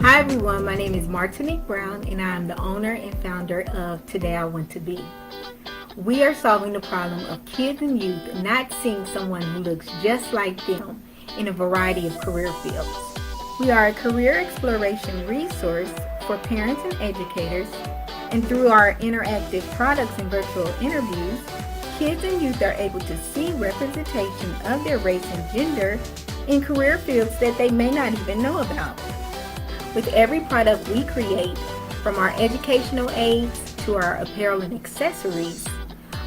Hi everyone, my name is Martinyb and I am the owner and founder of Today I Want to Be. We are solving the problem of kids and youth not seeing someone who looks just like them in a variety of career fields. We are a career exploration resource for parents and educators, and through our interactive products and virtual interviews, kids and youth are able to see representation of their race and gender in career fields that they may not even know about. With every product we create, from our educational aids to our apparel and accessories,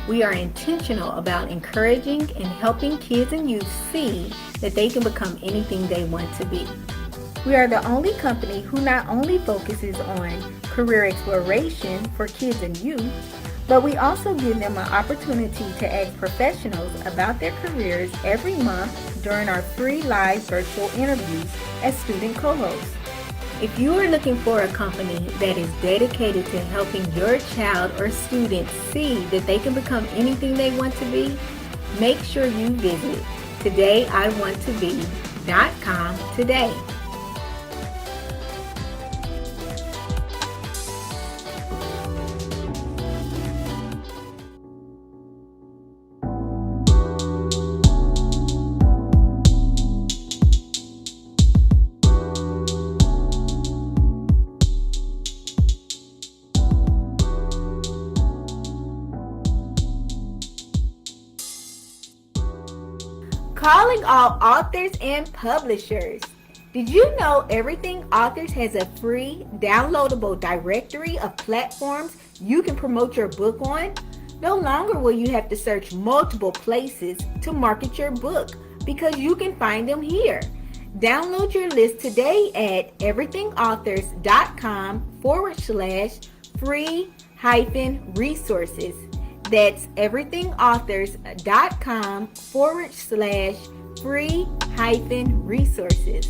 we are intentional about encouraging and helping kids and youth see that they can become anything they want to be. We are the only company who not only focuses on career exploration for kids and youth, but we also give them an opportunity to ask professionals about their careers every month during our free live virtual interviews as student co-hosts. If you are looking for a company that is dedicated to helping your child or student see that they can become anything they want to be, make sure you visit todayiwanttobe.com today. Calling all authors and publishers. Did you know Everything Authors has a free downloadable directory of platforms you can promote your book on? No longer will you have to search multiple places to market your book because you can find them here. Download your list today at everythingauthors.com/free-resources. That's everythingauthors.com/free-resources.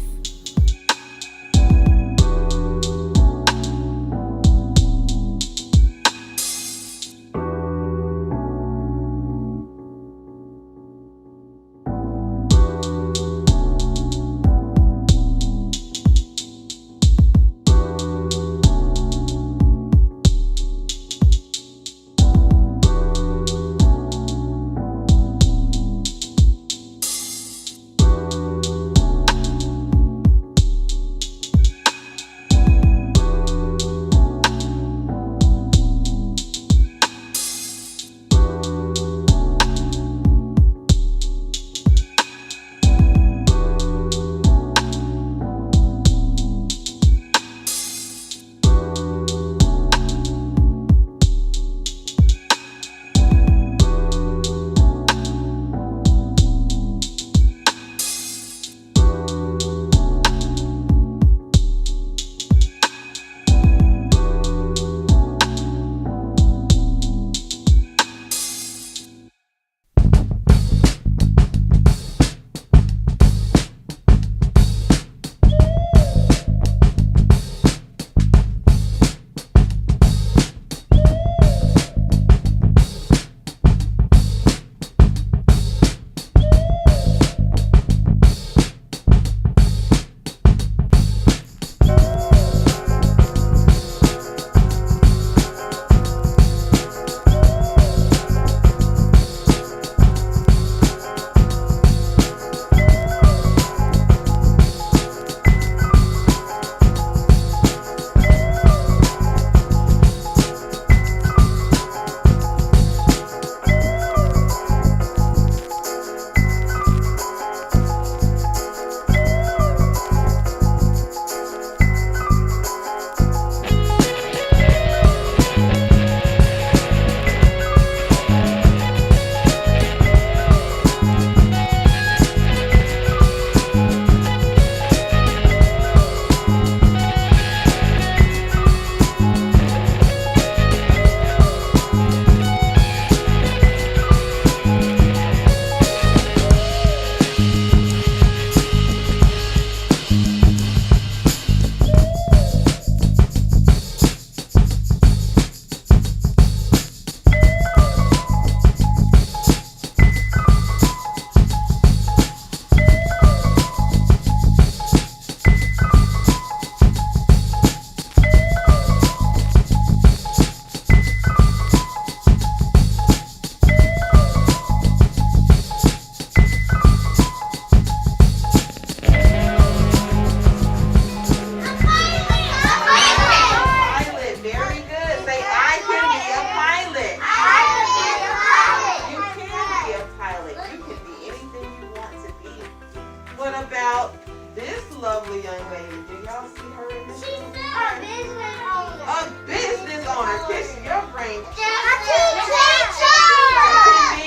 owner. Kiss your brain.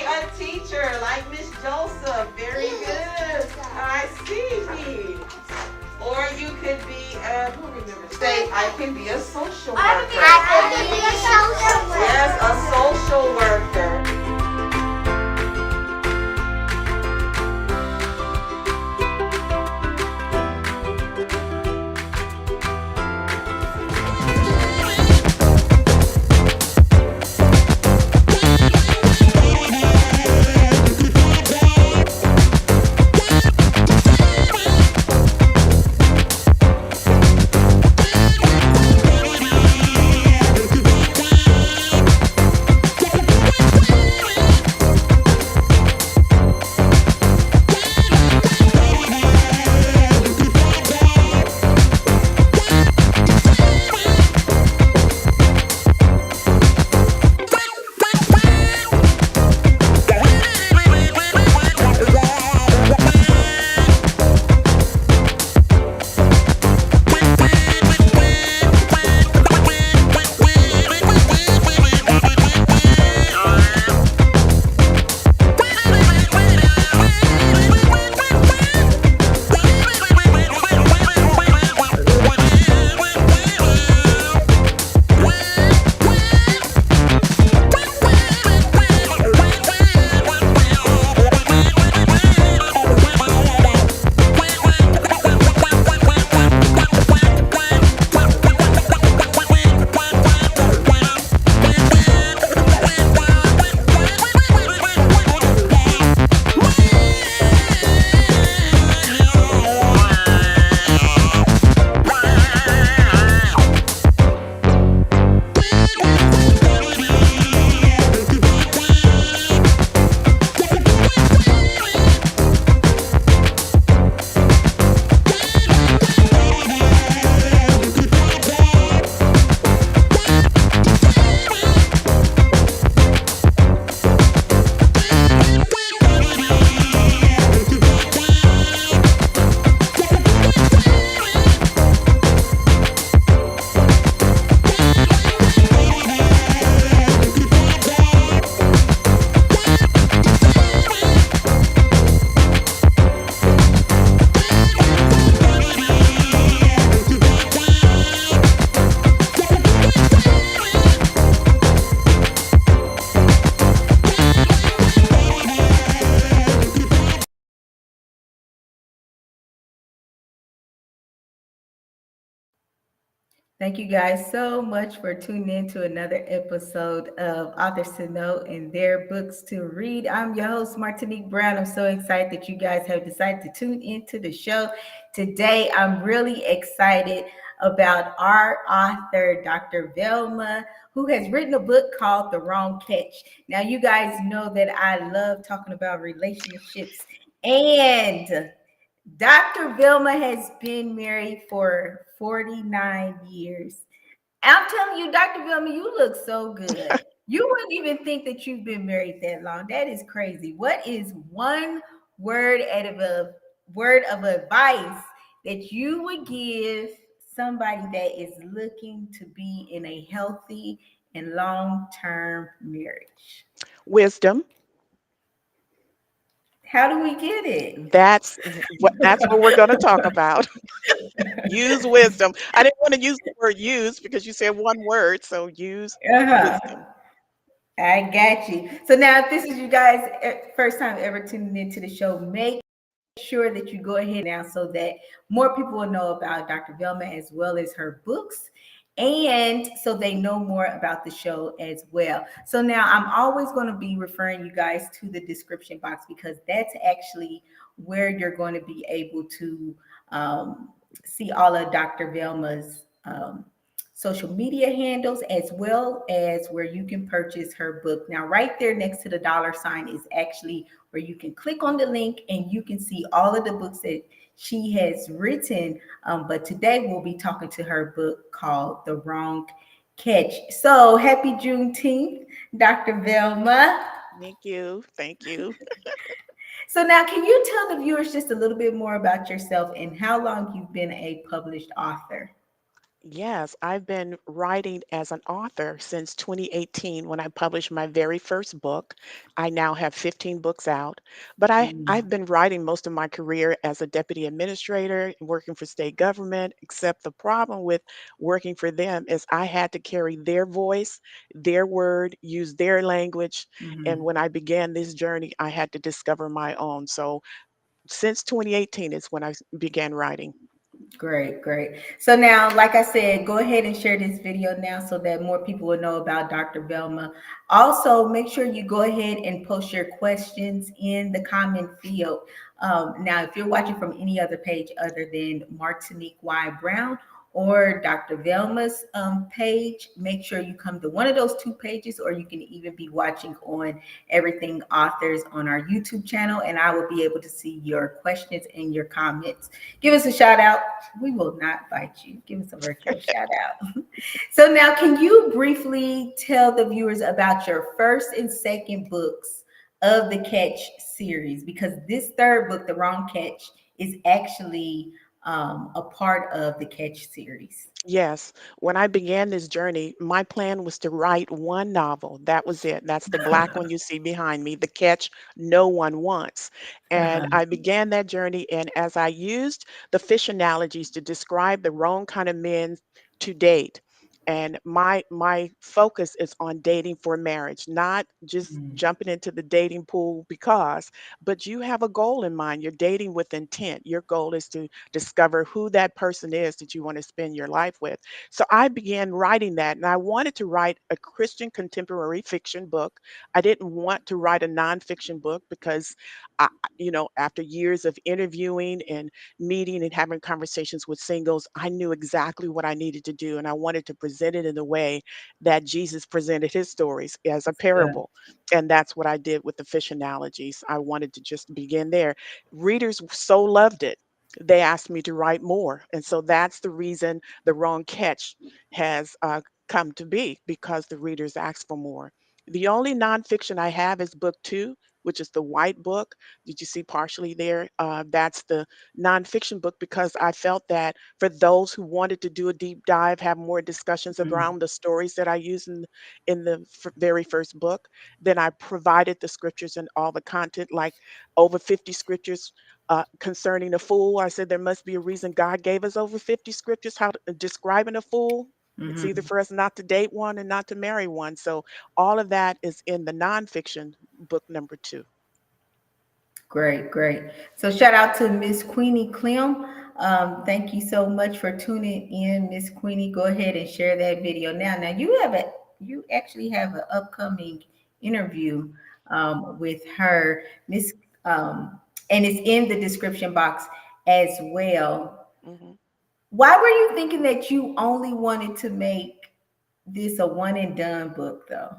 A teacher like Miss Joseph. Very good. I see. Or you could be, who remembers? Say, I can be a social worker. Yes, a social worker. Thank you guys so much for tuning in to another episode of Authors to Know and Their Books to Read. I'm your host, Martinique Brown. I'm so excited that you guys have decided to tune into the show. Today, I'm really excited about our author, Dr. Velma, who has written a book called The Wrong Catch. Now, you guys know that I love talking about relationships, and Dr. Velma has been married for 49 years. I'm telling you, Dr. Velma, you look so good. You wouldn't even think that you've been married that long. That is crazy. What is one word of advice that you would give somebody that is looking to be in a healthy and long-term marriage? Wisdom. How do we get it? That's what we're going to talk about. Use wisdom. I didn't want to use the word use because you said one word, so use Uh-huh. wisdom. I got you. So now, if this is you guys' first time ever tuning into the show, make sure that you go ahead now so that more people will know about Dr. Velma as well as her books, and so they know more about the show as well. So now I'm always going to be referring you guys to the description box because that's actually where you're going to be able to see all of Dr. Velma's social media handles, as well as where you can purchase her book. Now, right there next to the dollar sign is actually where you can click on the link and you can see all of the books that she has written. But today we'll be talking to her book called The Wrong Catch. So happy Juneteenth, Dr. Velma. Thank you. Thank you. So now, can you tell the viewers just a little bit more about yourself and how long you've been a published author? Yes, I've been writing as an author since 2018 when I published my very first book. I now have 15 books out, but I've Mm, been writing most of my career as a deputy administrator, working for state government, except the problem with working for them is I had to carry their voice, their word, use their language, and mhm. when I began this journey, I had to discover my own. So since 2018 is when began writing. Great, great. So now, like I said, go ahead and share this video now so that more people will know about Dr. Velma. Also, make sure you go ahead and post your questions in the comment field. Now, if you're watching from any other page other than Martinique Y. Brown or Dr. Velma's page, make sure you come to one of those two pages, or you can even be watching on Everything Authors on our YouTube channel, and I will be able to see your questions and your comments. Give us a shout out. We will not fight you. Give us a virtual shout out. So now, can you briefly tell the viewers about your first and second books of the Catch series? Because this third book, The Wrong Catch, is actually a part of the Catch series. Yes, when I began this journey, my plan was to write one novel. That was it. That's the black one you see behind me, The Catch No One Wants. And Uh-huh. I began that journey, and as I used the fish analogies to describe the wrong kind of men to date, and my focus is on dating for marriage, not just Mm, jumping into the dating pool because, but you have a goal in mind. You're dating with intent. Your goal is to discover who that person is that you want to spend your life with. So I began writing that, and I wanted to write a Christian contemporary fiction book. I didn't want to write a nonfiction book because, after years of interviewing and meeting and having conversations with singles, I knew exactly what I needed to do, and I wanted to present it in the way that Jesus presented his stories as a good. parable. And that's what I did with the fish analogies. I wanted to just begin there. Readers so loved it, they asked me to write more. And so that's the reason The Wrong Catch has come to be, because the readers asked for more. The only nonfiction I have is book two, which is the white book. Did you see partially there? That's the nonfiction book because I felt that for those who wanted to do a deep dive, have more discussions Mm, around the stories that I use in the very first book, then I provided the scriptures and all the content, like over 50 scriptures concerning a fool. I said there must be a reason God gave us over 50 scriptures how to, describing a fool. It's either mhm. for us not to date one and not to marry one. So all of that is in the nonfiction book number two. Great, great. So shout out to Miss Queenie Clem. Thank you so much for tuning in, Miss Queenie. Go ahead and share that video now. Now you actually have an upcoming interview with her, Miss, and it's in the description box as well. Mhm. Why were you thinking that you only wanted to make this a one and done book, though?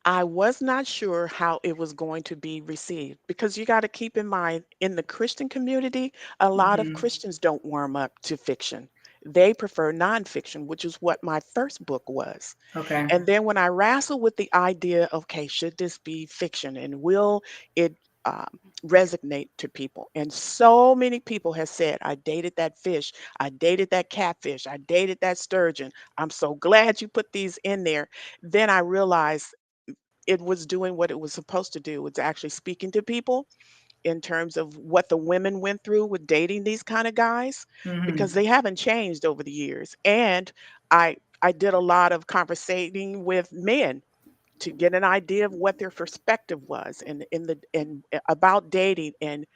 I was not sure how it was going to be received because you got to keep in mind in the Christian community, a lot of Hmm. Christians don't warm up to fiction. They prefer nonfiction, which is what my first book was. Okay. And then when I wrestled with the idea, okay, should this be fiction and will it um, resonate to people? And so many people have said, I dated that fish, I dated that catfish, I dated that sturgeon. I'm so glad you put these in there. Then I realized it was doing what it was supposed to do. It's actually speaking to people in terms of what the women went through with dating these kind of guys, because Hmm. they haven't changed over the years. And I did a lot of conversating with men to get an idea of what their perspective was and about dating, and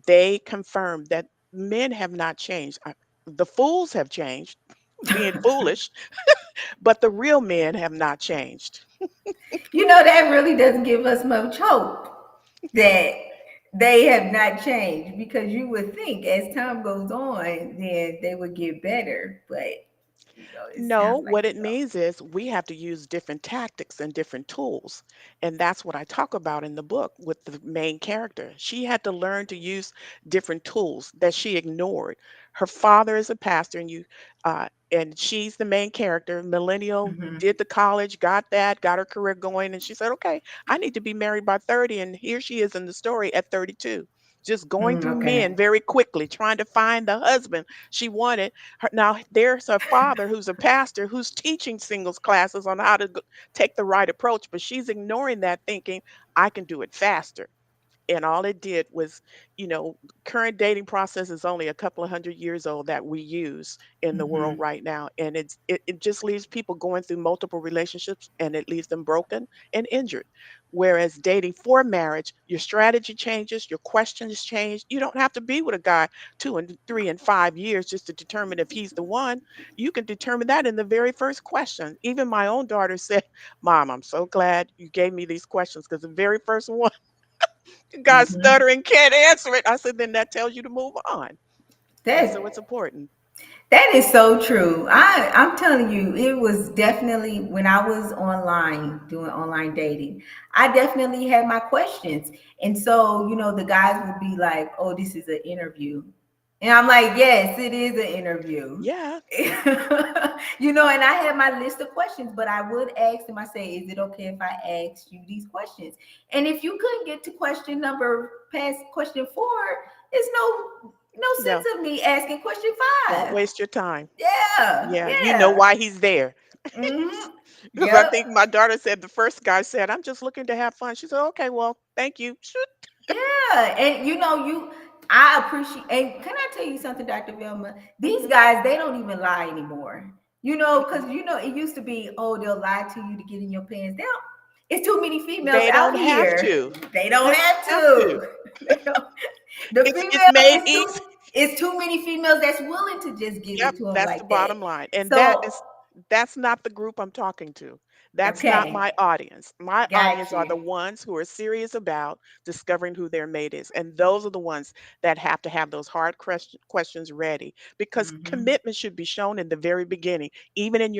they confirmed that men have not changed. The fools have changed, being foolish, but the real men have not changed. That really doesn't give us much hope that they have not changed, because you would think as time goes on, then they would get better. But, it No, sounds like what they it don't. means is we have to use different tactics and different tools. And that's what I talk about in the book with the main character. She had to learn to use different tools that she ignored. Her father is a pastor, and she's the main character, millennial, Hmm. did the college, got that, got her career going, and she said, "Okay, I need to be married by 30." And here she is in the story at 32. just going through Okay. men very quickly, trying to find the husband she wanted. Now, there's a father who's a pastor who's teaching singles classes on how to take the right approach, but she's ignoring that, thinking, I can do it faster. And all it did was, you know, current dating process is only a couple of 100 years old that we use in the world Hmm. right now, and it just leaves people going through multiple relationships, and it leaves them broken and injured. Whereas dating for marriage, your strategy changes, your questions change. You don't have to be with a guy 2 and 3 and 5 years just to determine if he's the one. You can determine that in the very first question. Even my own daughter said, Mom, I'm so glad you gave me these questions, because the very first one, guy Hmm. stuttering, can't answer it. I said, then that tells you to move on. And so That it's important. that is so true. I'm telling you, it was definitely when I was online doing online dating, I definitely had my questions. And so, the guys would be like, "Oh, this is an interview." And I'm like, "Yes, it is an interview." Yeah. And I had my list of questions, but I would ask them, I say, "Is it okay if I ask you these questions?" And if you couldn't get to question number past question 4, it's no sense No, of me asking question don't 5. waste your time. Yeah, Yeah. You know yeah. why he's there. Hmm. Because I Yep. think my daughter said, the first guy said, I'm just looking to have fun. She said, okay, well, thank you. Shoot. Yeah. And I appreciate, and can I tell you something, Dr. Velma? These Hmm. guys, they don't even lie anymore. Because Mm-mm. it used to be, oh, they'll lie to you to get in your pants. They don't, it's too many females They out don't have here. to. They don't They have don't have to. to. They don't- the It's females made is easy. too many females that's willing to just give Yep, it to them that's the like that. bottom line. And So, that's not the group I'm talking to. That's not okay, my audience. My got audience are you. the ones who are serious about discovering who their mate is. And those are the ones that have to have those hard questions ready, because Hmm. commitment should be shown in the very beginning, even in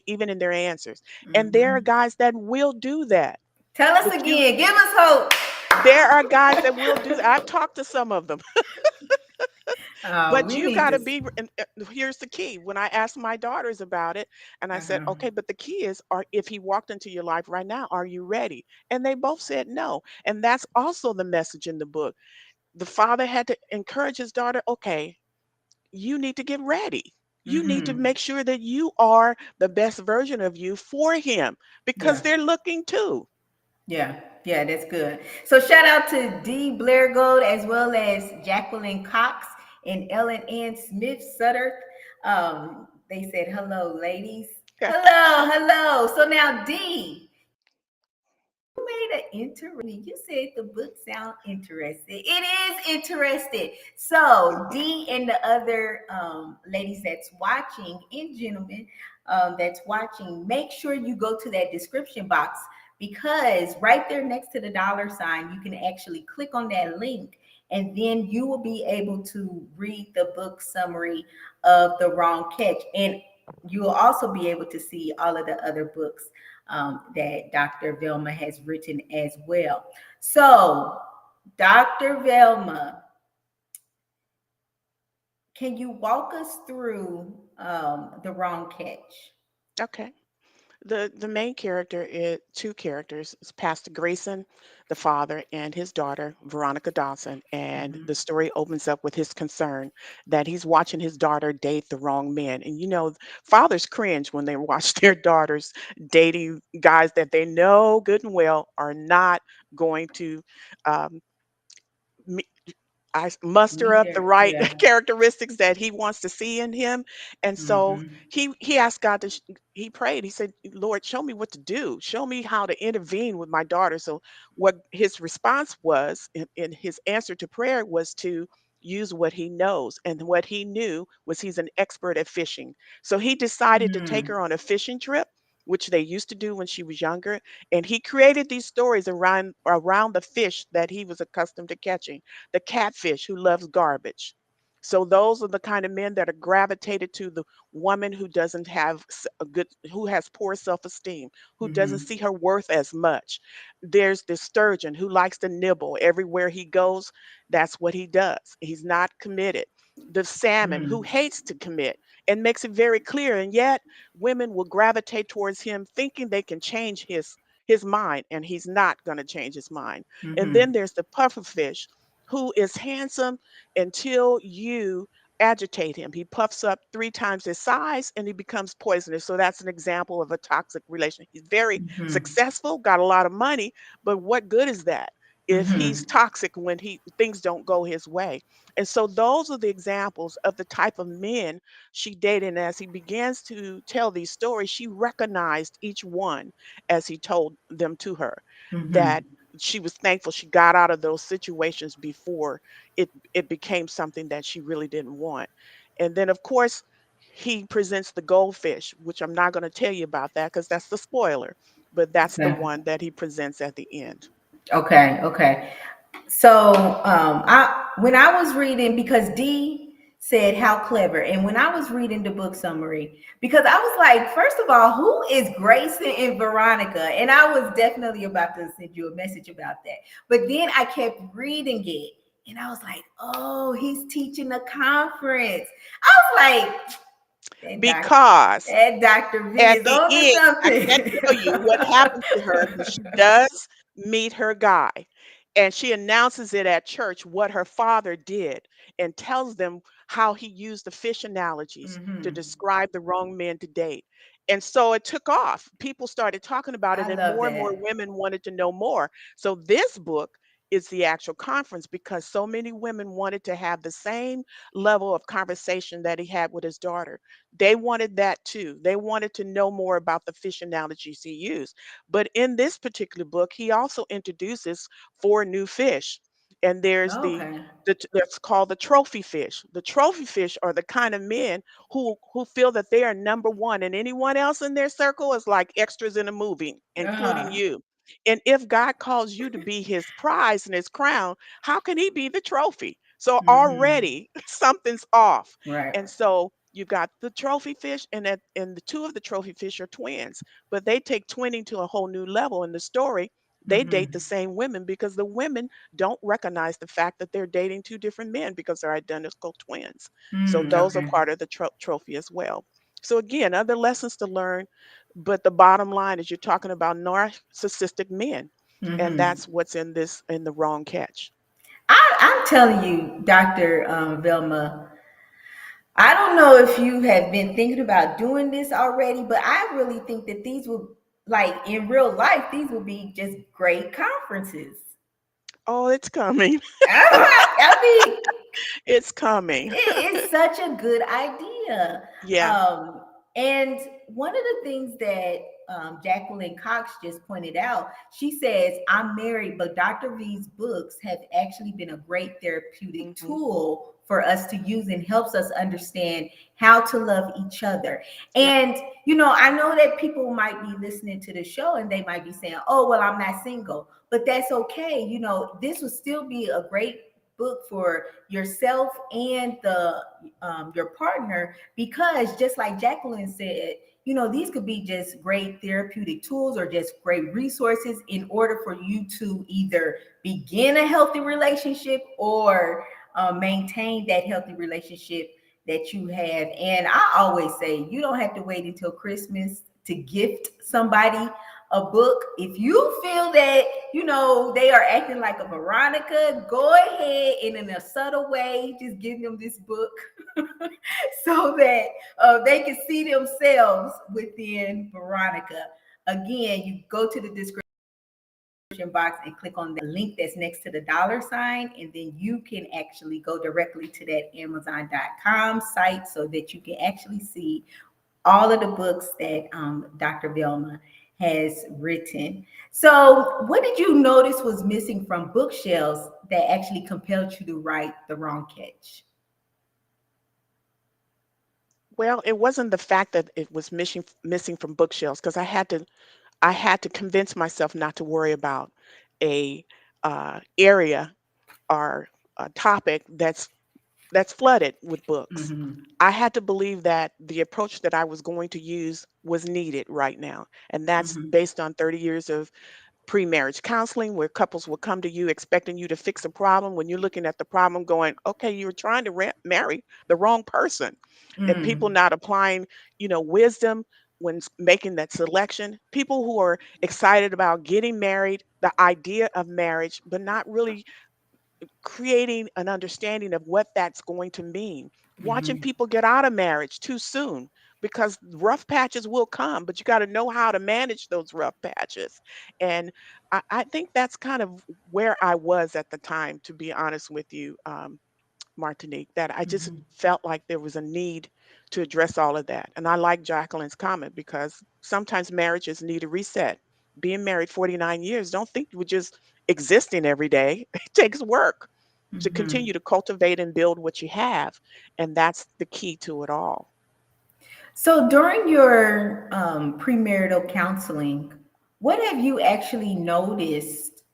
even in their answers. And there are Hmm. guys that will do that. Tell us But you again. Give us hope. there are guys that will do that. I've talked to some of them. But We you need got to. to be, and here's the key. When I asked my daughters about it, and I said, Uh-huh. okay, but the key is, if he walked into your life right now, are you ready? And they both said no. And that's also the message in the book. The father had to encourage his daughter, okay, you need to get ready. You need to Hmm. make sure that you are the best version of you for him, because Yeah. they're looking too. Yeah. Yeah. That's good. So shout out to D. Blair Gold as well as Jacqueline Cox and Ellen Ann Smith Sutter. They said hello, ladies. Hello, hello. So now D, made an interesting. You said the book sound interesting. It is interesting. So D and the other ladies that's watching and gentlemen that's watching, make sure you go to that description box, because right there next to the $sign, you can actually click on that link, and then you will be able to read the book summary of The Wrong Catch, and you will also be able to see all of the other books that Dr. Velma has written as well. So, Dr. Velma, can you walk us through The Wrong Catch? Okay. The main character is two characters. It's Pastor Grayson, the father, and his daughter, Veronica Dawson. And Mm-hmm. the story opens up with his concern that he's watching his daughter date the wrong men. And fathers cringe when they watch their daughters dating guys that they know good and well are not going to um, muster Meet up the there. right Yeah. characteristics that he wants to see in him. And so Mm-hmm. he asked God to he prayed. He said, Lord, show me what to do. Show me how to intervene with my daughter. So what his response was, in his answer to prayer, was to use what he knows. And what he knew was he's an expert at fishing. So he decided to take her on a fishing trip, which they used to do when she was younger. And he created these stories around the fish that he was accustomed to catching, the catfish who loves garbage. So those are the kind of men that are gravitated to the woman who doesn't have who has poor self-esteem, who doesn't Mm-hmm. see her worth as much. There's the sturgeon who likes to nibble everywhere he goes. That's what he does. He's not committed. The salmon who Mm-hmm. hates to commit and makes it very clear, and yet women will gravitate towards him thinking they can change his mind, and he's not going to change his mind. And Mm-hmm. then there's the puffer fish who is handsome until you agitate him. He puffs up 3 times his size and he becomes poisonous. So that's an example of a toxic relation. He's very Mhm. successful, got a lot of money, but what good is that if he's Mhm. toxic when he things don't go his way? And so those are the examples of the type of men she dated. And as he begins to tell these stories, she recognized each one as he told them to her, that Mhm. she was thankful she got out of those situations before it became something that she really didn't want. And then of course he presents the goldfish, which I'm not going to tell you about that because that's the spoiler, but that's the Okay. one that he presents at the end. Okay. Okay. So I when I was reading, because D said how clever, and when I was reading the book summary, because I was like, first of all, who is Grayson and Veronica? And I was definitely about to send you a message about that. But then I kept reading it, and I was like, oh, he's teaching a conference. I was like, Because that Dr. V at is the on to end, I can't something. tell you what happens to her, but she does meet her guy. And she announces it at church what her father did and tells them how he used the fish analogies to Hmm. describe the wrong men to date. And so it took off. People started talking about it, I and love more that. women wanted to know more. So this book is the actual conference because so many women wanted to have the same level of conversation that he had with his daughter. They wanted that too. They wanted to know more about the fish analogies he used. But in this particular book, he also introduces 4 new fish. And there's Okay. that's called the trophy fish. The trophy fish are the kind of men who feel that they are number one, and anyone else in their circle is like extras in a movie, including Uh-huh. you. And if God calls you to be his prize and his crown, how can he be the trophy? So Hmm. already something's off. Right. And so you've got the trophy fish, and the two of the trophy fish are twins, but they take twinning to a whole new level in the story. They date the Hmm. same women because the women don't recognize the fact that they're dating 2 different men because they're identical twins. So Mm, those are okay. part of the trophy as well. So again, other lessons to learn, but the bottom line is you're talking about narcissistic men, and Hmm. that's what's in the wrong catch. I'm telling you, Dr. Velma, I don't know if you have been thinking about doing this already, but I really think that these will, like in real life, these will be just great conferences. Oh, it's coming. I mean, It's coming. it's such a good idea. Yeah. And one of the things that Jacqueline Cox just pointed out, she says, I'm married, but Dr. V's books have actually been a great therapeutic Hmm. tool for us to use and helps us understand how to love each other. Yep. And, I know that people might be listening to the show and they might be saying, oh, well, I'm not single, but that's okay. This would still be a great book for yourself and the your partner, because just like Jacqueline said, these could be just great therapeutic tools or just great resources in order for you to either begin a healthy relationship or maintain that healthy relationship that you have. And I always say you don't have to wait until Christmas to gift somebody a book. If you feel that they are acting like a Veronica, go ahead and in a subtle way just give them this book so that they can see themselves within Veronica. Again, you go to the description box and click on the link that's next to the dollar sign, and then you can actually go directly to that Amazon.com site so that you can actually see all of the books that Dr. Velma has written. So, what did you notice was missing from bookshelves that actually compelled you to write The Wrong Catch? Well, it wasn't the fact that it was missing from bookshelves because I had to convince myself not to worry about a area or a topic that's flooded with books. Mm-hmm. I had to believe that the approach that I was going to use was needed right now. And that's Mm-hmm. based on 30 years of pre-marriage counseling where couples will come to you expecting you to fix a problem when you're looking at the problem going, okay, you're trying to marry the wrong person. And people Mm. not applying, wisdom when making that selection. People who are excited about getting married, the idea of marriage, but not really creating an understanding of what that's going to mean. Watching Mhm. people get out of marriage too soon, because rough patches will come, but you got to know how to manage those rough patches. And I think that's kind of where I was at the time, to be honest with you, Martinique, that I just Mhm. felt like there was a need to address all of that. And I like Jacqueline's comment, because sometimes marriages need a reset. Being married 49 years, don't think we're just existing every day. It takes work to Mhm. continue to cultivate and build what you have. And that's the key to it all. So during your premarital counseling, what have you actually noticed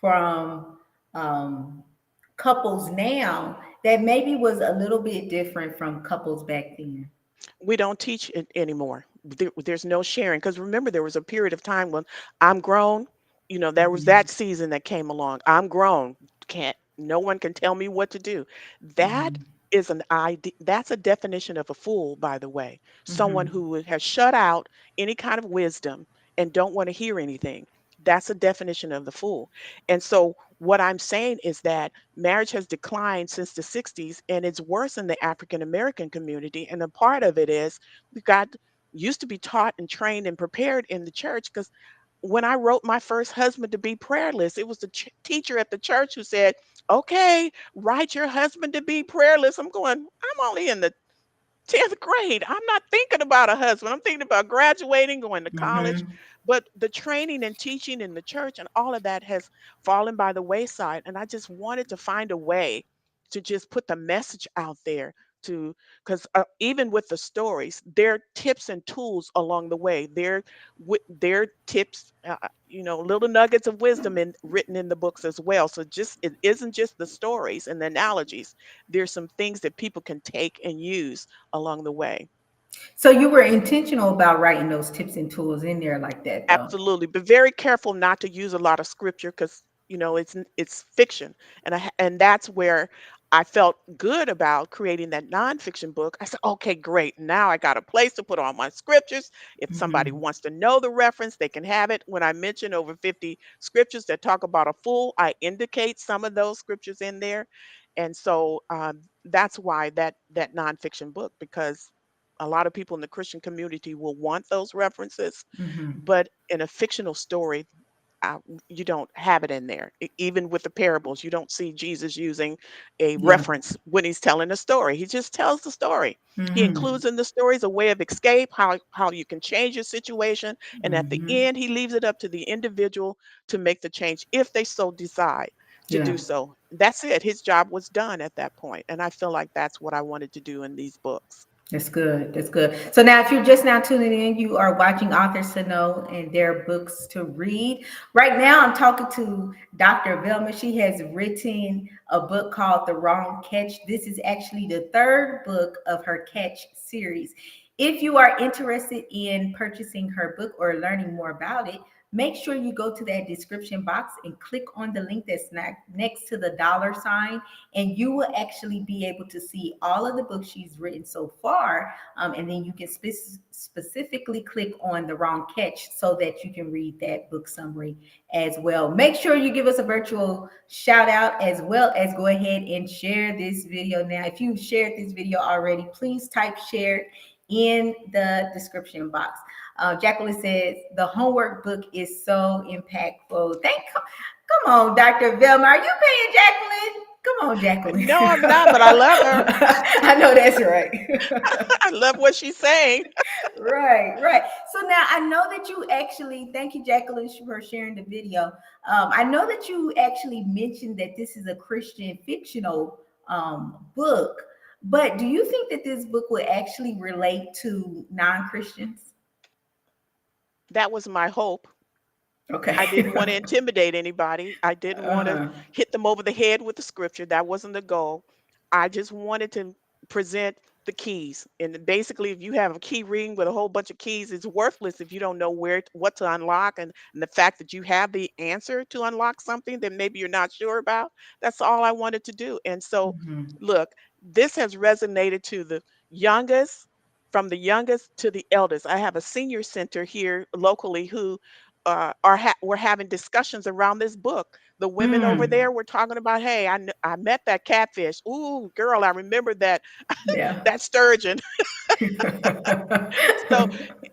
from um, couples now that maybe was a little bit different from couples back then? We don't teach it anymore. There's no sharing, because remember, there was a period of time when I'm grown. There was Mhm. that season that came along. I'm grown. Can't No one can tell me what to do. That Mhm. is an idea. That's a definition of a fool, by the way. Someone Mhm. who has shut out any kind of wisdom and don't want to hear anything. That's a definition of the fool. And so what I'm saying is that marriage has declined since the 60s, and it's worse in the African American community. And a part of it is we got used to be taught and trained and prepared in the church, because when I wrote my first husband to be prayerless, it was the teacher at the church who said, "Okay, write your husband to be prayerless." I'm going, I'm only in the 10th grade. I'm not thinking about a husband. I'm thinking about graduating, going to college. Mhm. But the training and teaching in the church and all of that has fallen by the wayside. And I just wanted to find a way to just put the message out there, to, because even with the stories, there are tips and tools along the way. There tips, little nuggets of wisdom written in the books as well. So just it isn't just the stories and the analogies. There's some things that people can take and use along the way. So you were intentional about writing those tips and tools in there like that, though. Absolutely, but very careful not to use a lot of scripture, because it's fiction, and that's where I felt good about creating that nonfiction book. I said, okay, great. Now I got a place to put all my scriptures. If somebody Mhm. wants to know the reference, they can have it. When I mention over 50 scriptures that talk about a fool, I indicate some of those scriptures in there, and so that's why that nonfiction book, because a lot of people in the Christian community will want those references, Mhm. but in a fictional story, you don't have it in there. Even with the parables, you don't see Jesus using a Yeah. reference when he's telling a story. He just tells the story. He Mhm. includes in the stories a way of escape, how you can change your situation, and at the Mhm. end, he leaves it up to the individual to make the change if they so decide to Yeah. do so. That's it. His job was done at that point, and I feel like that's what I wanted to do in these books. That's good. That's good. So now, if you're just now tuning in, you are watching Authors to Know and their books to read. Right now, I'm talking to Dr. Velma. She has written a book called The Wrong Catch. This is actually the third book of her Catch series. If you are interested in purchasing her book or learning more about it, make sure you go to that description box and click on the link that's next to the dollar sign, and you will actually be able to see all of the books she's written so far. And then you can specifically click on The Wrong Catch so that you can read that book summary as well. Make sure you give us a virtual shout out, as well as go ahead and share this video now. If you shared this video already, please type share in the description box. Jacqueline says the homework book is so impactful. Come on, Dr. Velma. Are you paying Jacqueline? Come on, No, Jacqueline. I'm not, but I love her. I know that's right. I love what she's saying. Right, right. So now I know that you actually, thank you, Jacqueline, for sharing the video. I know that you actually mentioned that this is a Christian fictional book, but do you think that this book would actually relate to non-Christians? That was my hope. I Okay. didn't want to intimidate anybody. I didn't want to Uh-huh. hit them over the head with the scripture. That wasn't the goal. I just wanted to present the keys. And basically, if you have a key ring with a whole bunch of keys, it's worthless if you don't know what to unlock. And the fact that you have the answer to unlock something that maybe you're not sure about, that's all I wanted to do. And so, Mhm. look, this has resonated to the youngest, from the youngest to the eldest. I have a senior center here locally who were having discussions around this book. The women over Mm. there were talking about, hey, I met that catfish. Ooh, girl, I remember that Yeah. that sturgeon. So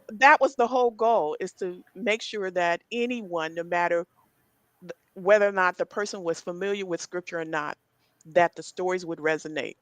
that was the whole goal, is to make sure that anyone, no matter whether or not the person was familiar with scripture or not, that the stories would resonate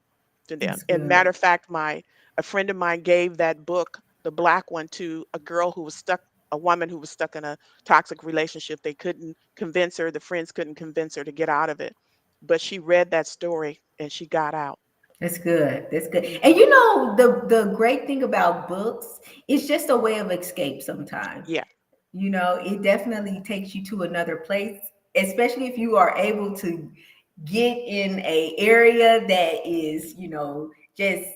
to them. That's And matter good. of fact, my a friend of mine gave that book, the black one, to a girl who was stuck, a woman who was stuck in a toxic relationship. They couldn't convince her, the friends couldn't convince her to get out of it. But she read that story and she got out. That's good. That's good. And Hmm. you know, the great thing about books, it's just a way of escape sometimes. Yeah. You know, it definitely takes you to another place, especially if you are able to get in a area that is, just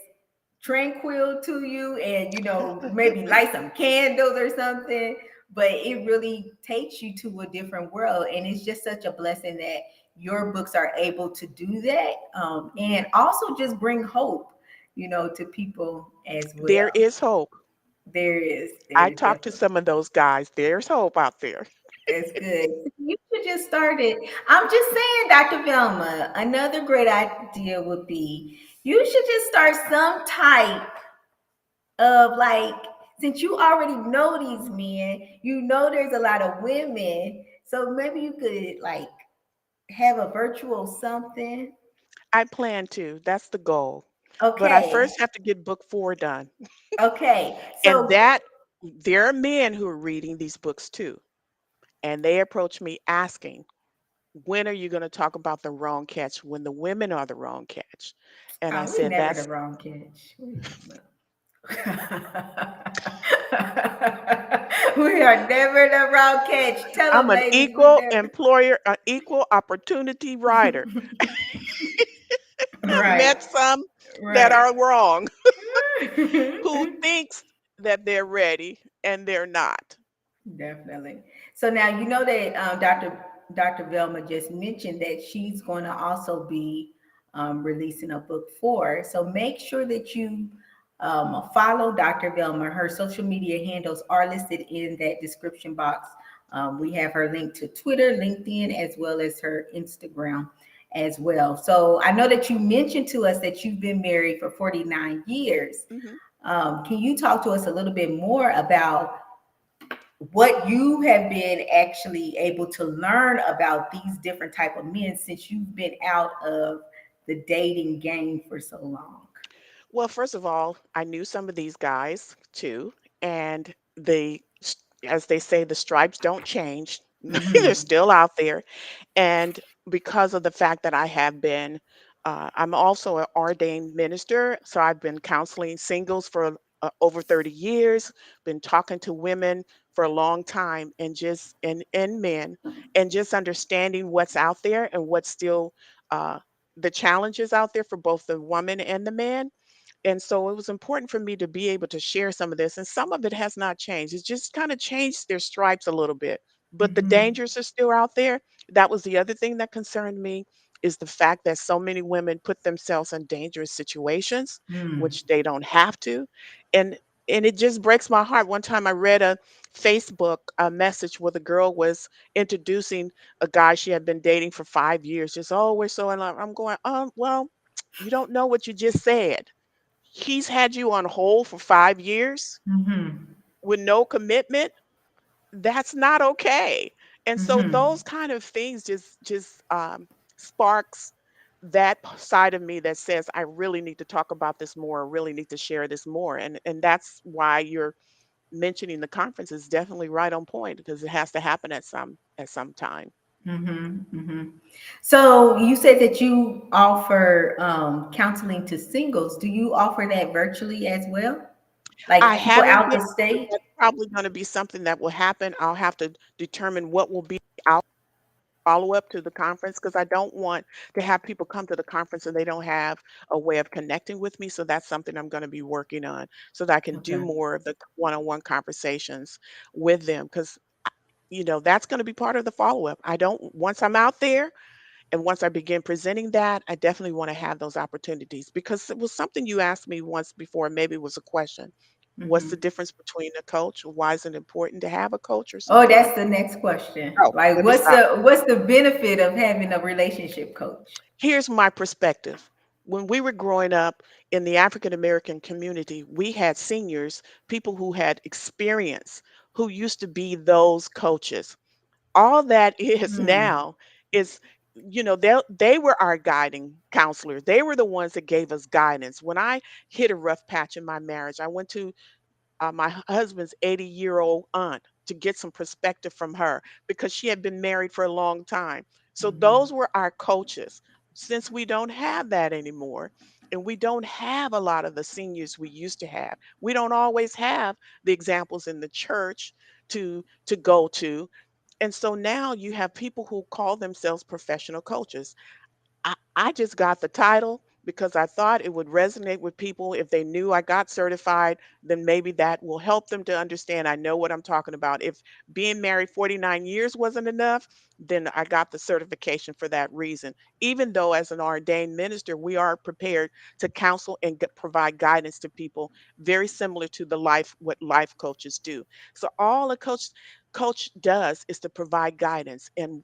tranquil to you, and maybe light some candles or something. But it really takes you to a different world, and it's just such a blessing that your books are able to do that, Mhm. and also just bring hope, to people as There well. is hope. There I is talked to definitely. some of those guys. There's hope out there. It's good. You should just start it. I'm just saying, Dr. Velma, another great idea would be you should just start some type of, like, since you already know these men, there's a lot of women. So maybe you could, like, have a virtual something. I plan to. That's the goal. But I Okay. first have to get book 4 done. Okay. And So, there are men who are reading these books too. And they approach me asking, when are you going to talk about the wrong catch when the women are the wrong catch? And I we're said, never the that's, wrong catch. What are you talking about? We are never the wrong catch. Tell I'm them, an ladies, we equal never. employer, an equal opportunity writer. I've Right, met some that right. are wrong, who thinks that they're ready and they're not. Definitely. So now you know that Dr. Velma just mentioned that she's going to also be releasing a book for. So make sure that you follow Dr. Velma. Her social media handles are listed in that description box. We have her link to Twitter, LinkedIn, as well as her Instagram as well. So I know that you mentioned to us that you've been married for 49 years. Hmm. Can you talk to us a little bit more about what you have been actually able to learn about these different type of men since you've been out of the dating game for so long? Well, first of all, I knew some of these guys too, and as they say, the stripes don't change. They're Mm-hmm. still out there. And because of the fact that I have been, I'm also an ordained minister, so I've been counseling singles for over 30 years, been talking to women for a long time, and and men, and just understanding what's out there and what's still uh, the challenges out there for both the woman and the man. And so it was important for me to be able to share some of this. And some of it has not changed. It's just kind of changed their stripes a little bit. But the Mm-hmm. dangers are still out there. That was the other thing that concerned me, is the fact that so many women put themselves in dangerous situations, Mm. which they don't have to. And and it just breaks my heart. One time I read a Facebook message where the girl was introducing a guy she had been dating for 5 years. Just, oh, we're so in love. I'm going, well, you don't know what you just said. He's had you on hold for 5 years Mm-hmm. with no commitment. That's not okay. And so Mm-hmm. those kind of things just sparks that side of me that says I really need to talk about this more, really need to share this more. And that's why you're mentioning the conference is definitely right on point, because it has to happen at some time. Mm-hmm. Mm-hmm. So you said that you offer counseling to singles. Do you offer that virtually as well? I Like people haven't out yet, the but state? that's probably going to be something that will happen. I'll have to determine what will be out follow up to the conference, because I don't want to have people come to the conference and they don't have a way of connecting with me. So that's something I'm going to be working on, so that I can do Okay. more of the one-on-one conversations with them, because that's going to be part of the follow up. I don't Once I'm out there and once I begin presenting that, I definitely want to have those opportunities, because it was something you asked me once before, maybe it was a question. What's the Hmm. difference between a coach? Why is it important to have a coach or Oh, something like that's the next question. that? Oh, Like, let me stop. what's the benefit of having a relationship coach? Here's my perspective. When we were growing up in the African American community, we had seniors, people who had experience, who used to be those coaches. All that is Hmm. now is, they were our guiding counselors. They were the ones that gave us guidance. When I hit a rough patch in my marriage, I went to my husband's 80-year-old aunt to get some perspective from her because she had been married for a long time. So Hmm. those were our coaches. Since we don't have that anymore, and we don't have a lot of the seniors we used to have, we don't always have the examples in the church to go to. And so now you have people who call themselves professional coaches. I just got the title because I thought it would resonate with people. If they knew I got certified, then maybe that will help them to understand I know what I'm talking about. If being married 49 years wasn't enough, then I got the certification for that reason. Even though, as an ordained minister, we are prepared to counsel and provide guidance to people, very similar to what life coaches do. So all a coach does is to provide guidance, and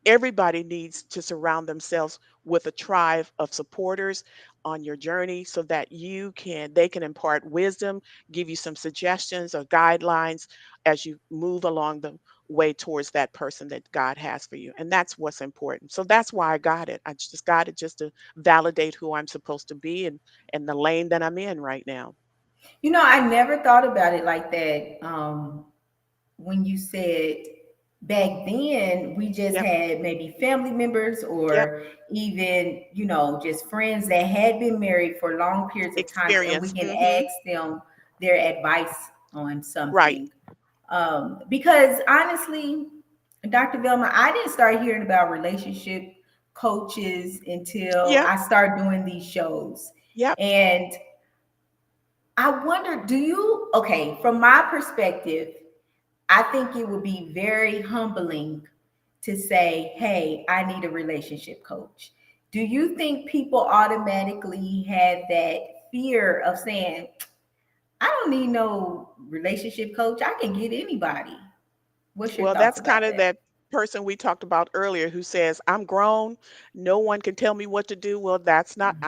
everybody needs to surround themselves with a tribe of supporters on your journey so that they can impart wisdom, give you some suggestions or guidelines as you move along the way towards that person that God has for you. And that's what's important. So that's why I got it. I just got it just to validate who I'm supposed to be and the lane that I'm in right now. I never thought about it like that. When you said back then, we just Yep. had maybe family members Yep. or even, just friends that had been married for long periods of times, and we Experience. can ask them their advice on Right. something. Because honestly, Dr. Velma, I didn't start hearing about relationship coaches until Yep. I started doing these shows. Yep. And I wonder, okay, from my perspective, I think it would be very humbling to say, hey, I need a relationship coach. Do you think people automatically have that fear of saying, I don't need no relationship coach, I can get anybody? What's your Well, thoughts that's about kind of that? that person we talked about earlier who says, I'm grown, no one can tell me what to do. Well, I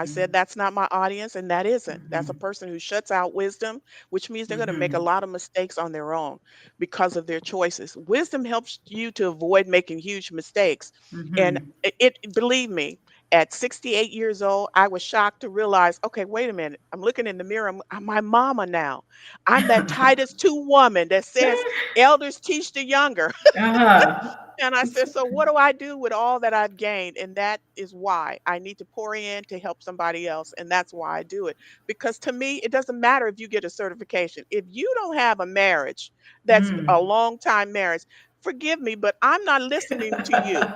said Hmm. that's not my audience, and that isn't. That's a Hmm. person who shuts out wisdom, which means they're going to make a Hmm. lot of mistakes on their own because of their choices. Wisdom helps you to avoid making huge mistakes. And Hmm. believe me, at 68 years old, I was shocked to realize, okay, wait a minute. I'm looking in the mirror. I'm my mama now. I'm that Titus 2 woman that says, elders teach the younger. Uh-huh. And I said, so what do I do with all that I've gained? And that is why I need to pour in to help somebody else. And that's why I do it. Because to me, it doesn't matter if you get a certification. If you don't have a marriage that's a Mm. long time marriage, forgive me, but I'm not listening to you.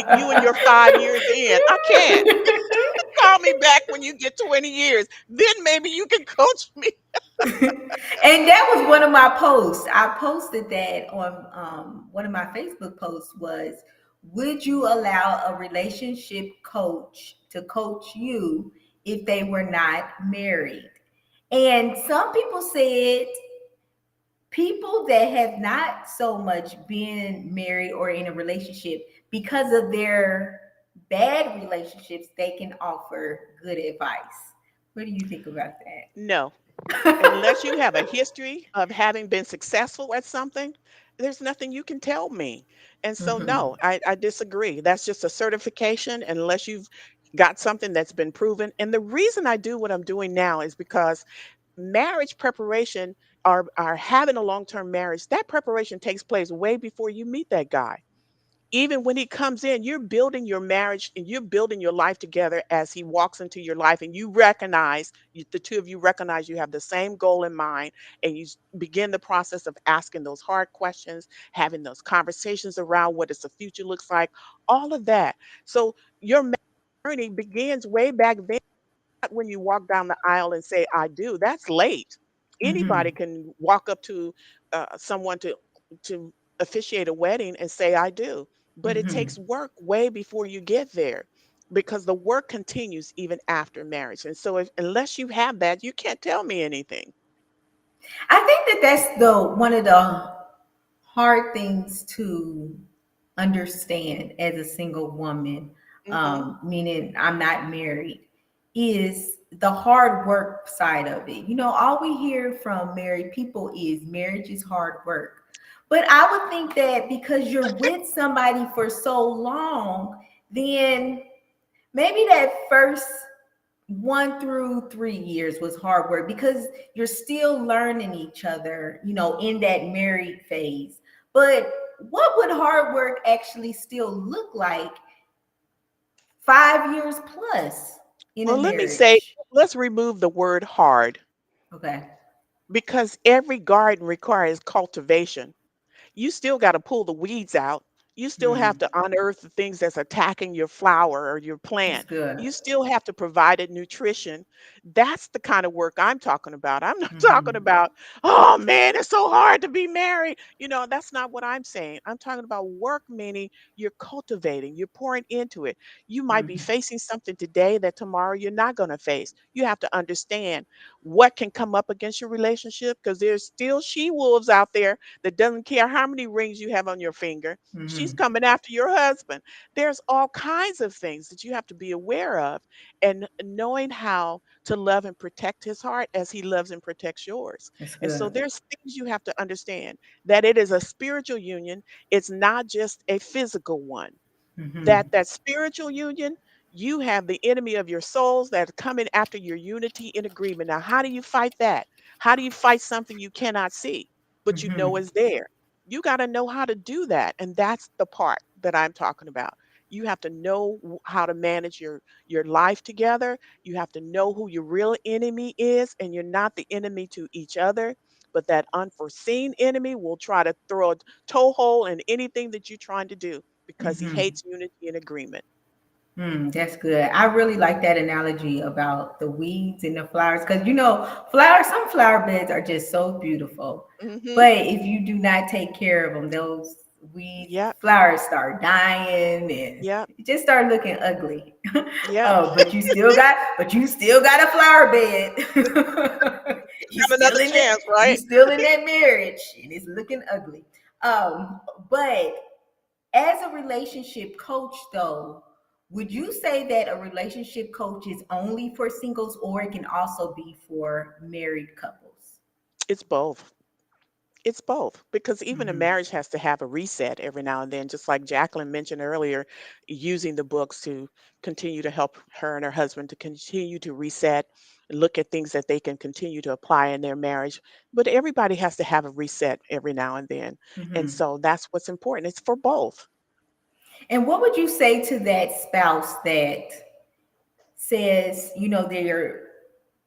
You and your 5 years in. I can't. Call me back when you get 20 years. Then maybe you can coach me. And that was one of my posts. I posted that on one of my Facebook posts was, would you allow a relationship coach to coach you if they were not married? And some people said people that have not so much been married or in a relationship, because of their bad relationships, they can offer good advice. What do you think about No. that? Unless you have a history of having been successful at something, there's nothing you can tell me. And so, Hmm. no, I disagree. That's just a certification, unless you've got something that's been proven. And the reason I do what I'm doing now is because marriage preparation, are having a long-term marriage, that preparation takes place way before you meet that guy. Even when he comes in, you're building your marriage and you're building your life together as he walks into your life, and the two of you recognize you have the same goal in mind, and begin the process of asking those hard questions, having those conversations around what does the future looks like, all of that. So your journey begins way back then. Not when you walk down the aisle and say I do. That's late. Anybody Hmm. can walk up to someone to officiate a wedding and say I do, but it takes Hmm. work way before you get there, because the work continues even after marriage. And so, unless you have that, you can't tell me anything. I think that that's the one of the hard things to understand as a single woman, Hmm. meaning I'm not married, is the hard work side of it. All we hear from married people is marriage is hard work. But I would think that because you're with somebody for so long, then maybe that first 1 through 3 years was hard work because you're still learning each other, in that married phase. But what would hard work actually still look like 5 years plus in a Well, let me say, marriage? let's remove the word hard Okay. because every garden requires cultivation. You still got to pull the weeds out. You still have Hmm. to unearth the things that's attacking your flower or your That's plant. good. You still have to provide it nutrition. That's the kind of work I'm talking about. I'm not talking Hmm. about, oh man, it's so hard to be married. That's not what I'm saying. I'm talking about work, meaning you're cultivating, you're pouring into it. You might be Hmm. facing something today that tomorrow you're not going to face. You have to understand what can come up against your relationship because there's still she wolves out there that doesn't care how many rings you have on your finger. She's Hmm. coming after your husband. There's all kinds of things that you have to be aware of and knowing how to love and protect his heart as he loves and protects yours. That's And so good. there's things you have to understand that it is a spiritual union. It's not just a physical one. Hmm. That spiritual union, you have the enemy of your souls that are coming after your unity in agreement. Now, how do you fight that? How do you fight something you cannot see, but you know Hmm. is there? You got to know how to do that. And that's the part that I'm talking about. You have to know how to manage your life together. You have to know who your real enemy is, and you're not the enemy to each other. But that unforeseen enemy will try to throw a toe hole in anything that you're trying to do because he Hmm. hates unity and agreement. That's good. I really like that analogy about the weeds and the flowers because flowers. Some flower beds are just so beautiful, Mhm. but if you do not take care of them, those weeds, Yep. flowers start dying and Yep. it just start looking ugly. Yep. Oh, but you still got a flower bed. you Have another still in it. chance, You right? still in that marriage, and it's looking ugly. But as a relationship coach, though, would you say that a relationship coach is only for singles or it can also be for married couples? It's both. It's both because even a Hmm. marriage has to have a reset every now and then, just like Jacqueline mentioned earlier, using the books to continue to help her and her husband to continue to reset, look at things that they can continue to apply in their marriage. But everybody has to have a reset every now and then. And Hmm. so that's what's important. It's for both. And what would you say to that spouse that says, they're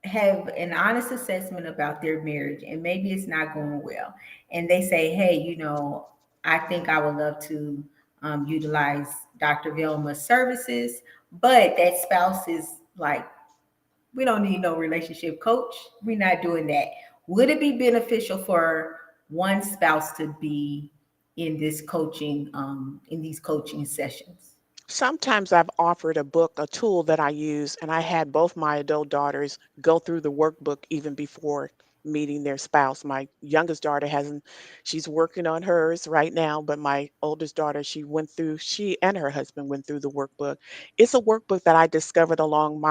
have an honest assessment about their marriage and maybe it's not going well, and they say, hey, I think I would love to utilize Dr. Velma's services, but that spouse is like, we don't need no relationship coach. We're not doing that. Would it be beneficial for one spouse to be in these coaching sessions? Sometimes I've offered a book, a tool that I use, and I had both my adult daughters go through the workbook even before meeting their spouse. My youngest daughter hasn't, she's working on hers right now, but my oldest daughter, she and her husband went through the workbook. It's a workbook that I discovered along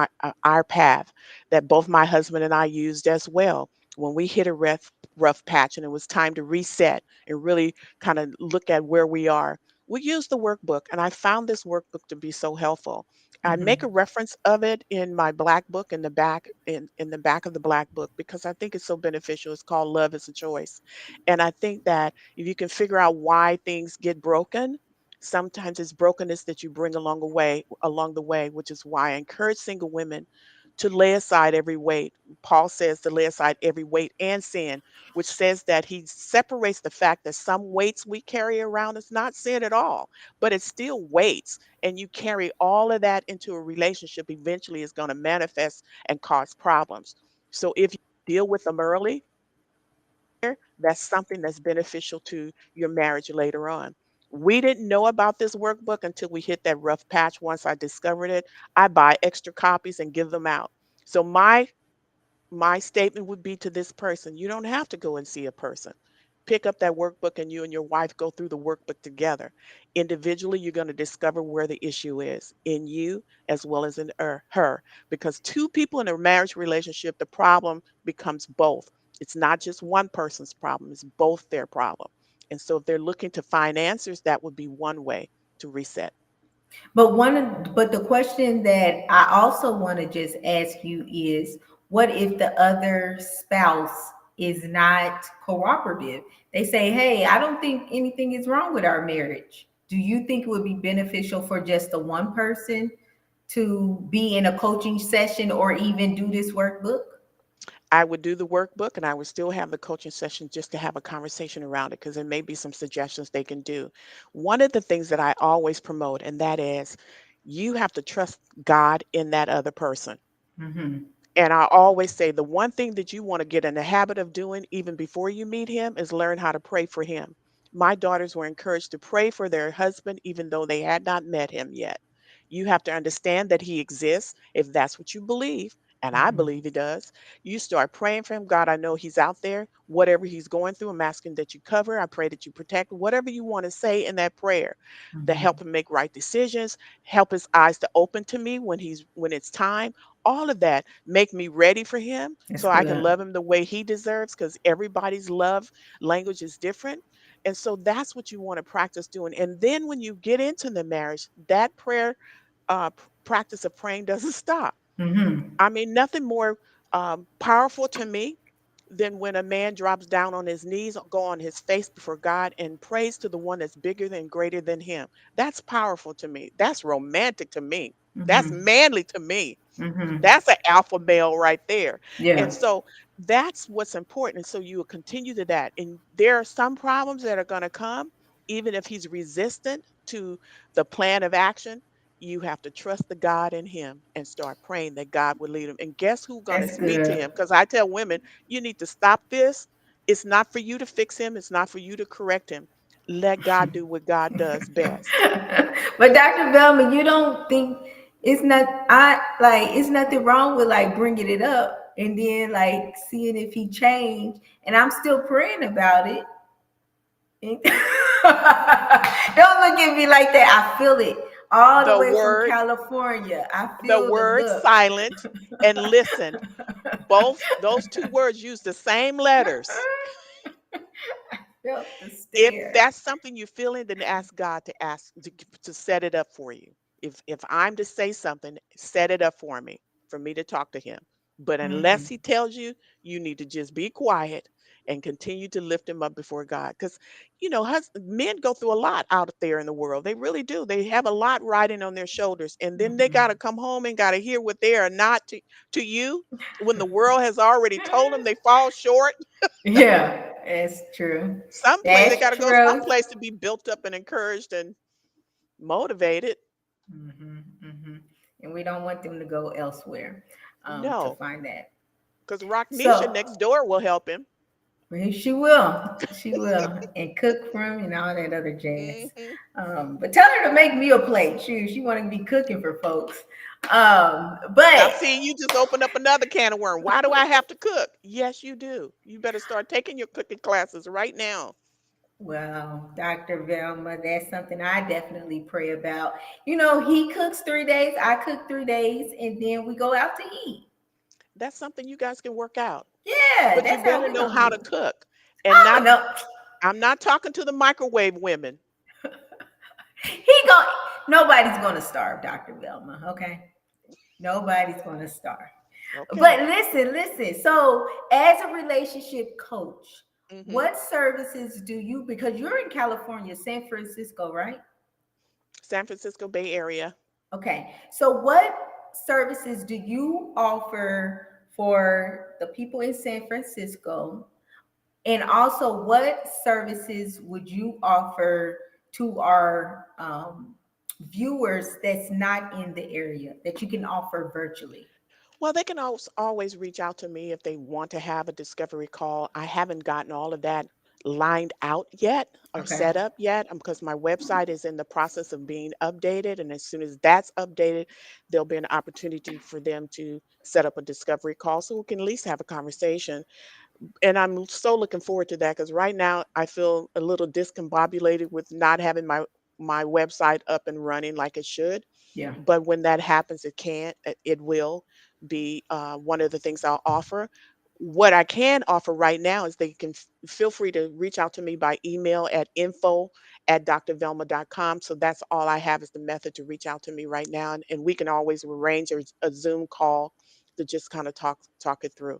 our path that both my husband and I used as well. When we hit a rough patch and it was time to reset and really kind of look at where we are, we use the workbook, and I found this workbook to be so helpful. I make a Hmm. reference of it in my black book in the back of the black book because I think it's so beneficial. It's called Love is a Choice. And I think that if you can figure out why things get broken, sometimes it's brokenness that you bring along the way, which is why I encourage single women to lay aside every weight. Paul says to lay aside every weight and sin, which says that he separates the fact that some weights we carry around is not sin at all, but it's still weights. And you carry all of that into a relationship, eventually is going to manifest and cause problems. So if you deal with them early, that's something that's beneficial to your marriage later on. We didn't know about this workbook until we hit that rough patch. Once I discovered it, I buy extra copies and give them out. So my my statement would be to this person, you don't have to go and see a person. Pick up that workbook and you and your wife go through the workbook together. Individually, you're going to discover where the issue is in you as well as in her. Because two people in a marriage relationship, the problem becomes both. It's not just one person's problem, it's both their problem. And so if they're looking to find answers, that would be one way to reset. But the question that I also want to just ask you is, what if the other spouse is not cooperative? They say, "Hey, I don't think anything is wrong with our marriage." Do you think it would be beneficial for just the one person to be in a coaching session or even do this workbook? I would do the workbook and I would still have the coaching session just to have a conversation around it because there may be some suggestions they can do. One of the things that I always promote, and that is you have to trust God in that other person. Mm-hmm. And I always say the one thing that you want to get in the habit of doing even before you meet him is learn how to pray for him. My daughters were encouraged to pray for their husband even though they had not met him yet. You have to understand that he exists if that's what you believe. And I Mm-hmm. believe he does. You start praying for him. God, I know he's out there. Whatever he's going through, I'm asking that you cover. I pray that you protect. Whatever you want to say in that prayer to Mm-hmm. help him make right decisions, help his eyes to open to me when it's time. All of that make me ready for him That's so I can good. love him the way he deserves because everybody's love language is different. And so that's what you want to practice doing. And then when you get into the marriage, that prayer practice of praying doesn't stop. Mm-hmm. I mean, nothing more powerful to me than when a man drops down on his knees, go on his face before God and prays to the one that's bigger than greater than him. That's powerful to me. That's romantic to me. That's Mm-hmm. manly to me. Mm-hmm. That's an alpha male right there. Yeah. And so that's what's important. And so you will continue to that. And there are some problems that are going to come, even if he's resistant to the plan of action. You have to trust the God in him and start praying that God will lead him. And guess who's going to That's speak to good. him? Because I tell women, you need to stop this. It's not for you to fix him, it's not for you to correct him. Let God do what God does best. But Dr. Velma, you don't think it's nothing wrong with like bringing it up and then like seeing if he changed, and I'm still praying about it. Don't look at me like that. I feel it all the The way from word, California. I the feel the word look. silent and listen. Both those two words use the same letters. Felt the If stare. that's something you're feeling, then ask God to set it up for you. If I'm to say something, set it up for me to talk to him. But unless Mhm. he tells you, you need to just be quiet and continue to lift him up before God. Because men go through a lot out there in the world. They really do. They have a lot riding on their shoulders, and then they got to Mhm. come home and got to hear what they are not to you when the world has already told them they fall short. Yeah, that's true. They got That's to go true. someplace to be built up and encouraged and motivated. Hmm. Hmm. And we don't want them to go elsewhere to No, find that. because Rocknisha So next door will help him. well, she will. She will. And cook for him and all that other jazz. Hmm. But tell her to make me a plate. She want to be cooking for folks. Now, But see, you just opened up another can of worm. Why do I have to cook? Yes, you do. You better start taking your cooking classes right now. well, Dr. Velma, that's something I definitely pray about. You know, he cooks 3 days, I cook 3 days, and then we go out to eat. That's something you guys can work out. Yeah, But you that's how better we're know gonna how to do. cook. And Oh not, no, I'm not talking to the microwave women. he going nobody's gonna starve, Dr. Velma. Okay, nobody's gonna starve. Okay. But listen. So, as a relationship coach, Hmm. what services do you? Because you're in California, San Francisco, right? San Francisco Bay Area. Okay. So, what services do you offer for the people in San Francisco? And also, what services would you offer to our viewers that's not in the area that you can offer virtually? Well, they can always reach out to me if they want to have a discovery call. I haven't gotten all of that. lined out yet or Okay. set up yet because my website is in the process of being updated. And as soon as that's updated, there'll be an opportunity for them to set up a discovery call so we can at least have a conversation. And I'm so looking forward to that because right now I feel a little discombobulated with not having my website up and running like it should. Yeah. But when that happens, it can, it will be one of the things I'll offer. What I can offer right now is they can feel free to reach out to me by email at info@drvelma.com. So that's all I have is the method to reach out to me right now. And we can always arrange a Zoom call to just kind of talk it through.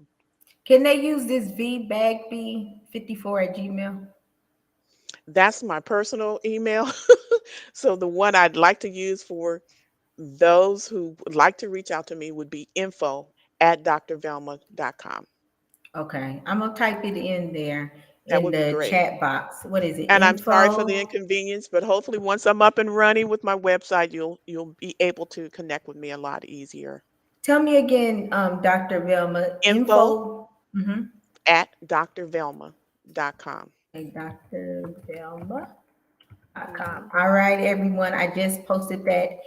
Can they use this vbagby54 at Gmail? That's my personal email. So the one I'd like to use for those who would like to reach out to me would be info@drvelma.com. Okay. I'm gonna type it in there That in would be the great. chat box. What is it? And I'm sorry for the Info. inconvenience, but hopefully once I'm up and running with my website, you'll be able to connect with me a lot easier. Tell me again, Dr. Velma. Info Info. Mm-hmm. at drvelma.com. At drvelma.com. Mhm. All right, everyone. I just posted that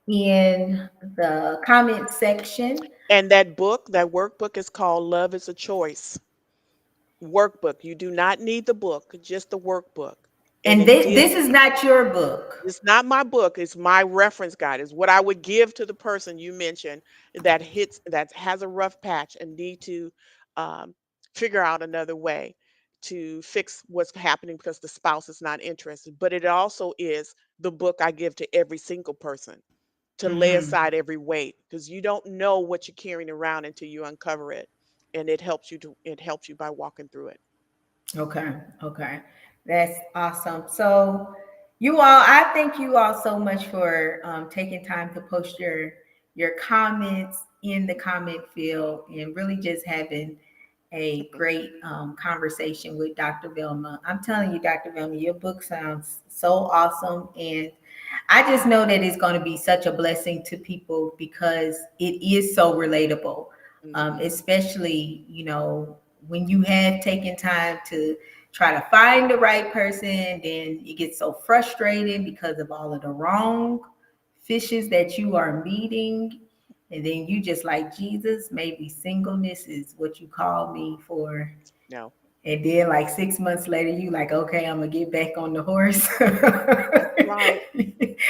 in the comment section. And that book, that workbook is called Love is a Choice Workbook. You do not need the book, just the workbook. And And it this deals. is not your book. It's not my book, it's my reference guide. It's what I would give to the person you mentioned that has a rough patch and need to um, figure out another way to fix what's happening because the spouse is not interested. But it also is the book I give to every single person to lay Mm-hmm. aside every weight because you don't know what you're carrying around until you uncover it. And it helps you by walking through it. Okay, okay. That's awesome. So, you all, I thank you all so much for taking time to post your comments in the comment field and really just having a great conversation with Dr. Velma. I'm telling you, Dr. Velma, your book sounds so awesome, and I just know that it's going to be such a blessing to people because it is so relatable, Hmm. especially, when you have taken time to try to find the right person, then you get so frustrated because of all of the wrong fishes that you are meeting. And then you just like, Jesus, maybe singleness is what you called me for. No. And then like 6 months later, you like, okay, I'm gonna get back on the horse. That's right.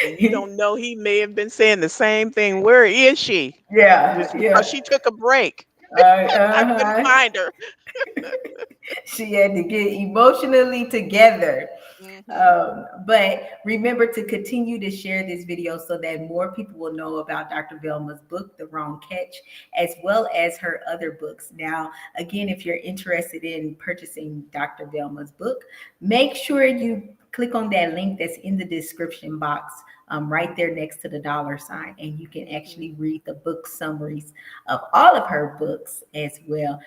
And you don't know, he may have been saying the same thing. Where is she? Yeah, Just because yeah. she took a break. I couldn't Uh-huh. find her. She had to get emotionally together. Hmm. But remember to continue to share this video so that more people will know about Dr. Velma's book, The Wrong Catch, as well as her other books. Now, again, if you're interested in purchasing Dr. Velma's book, make sure you click on that link that's in the description box right there next to the dollar sign, and you can Hmm. actually read the book summaries of all of her books as well.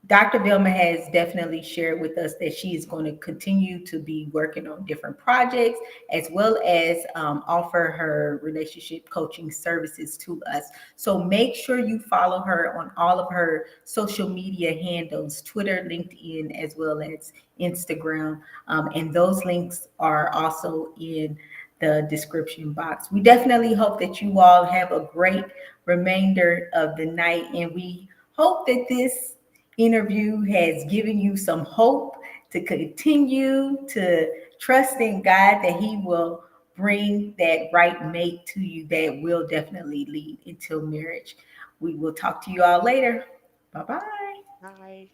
Dr. Velma has definitely shared with us that she is going to continue to be working on different projects as well as offer her relationship coaching services to us. So make sure you follow her on all of her social media handles, Twitter, LinkedIn, as well as Instagram. And those links are also in the description box. We definitely hope that you all have a great remainder of the night, and we hope that this interview has given you some hope to continue to trust in God that He will bring that right mate to you that will definitely lead into marriage. We will talk to you all later. Bye bye. Bye.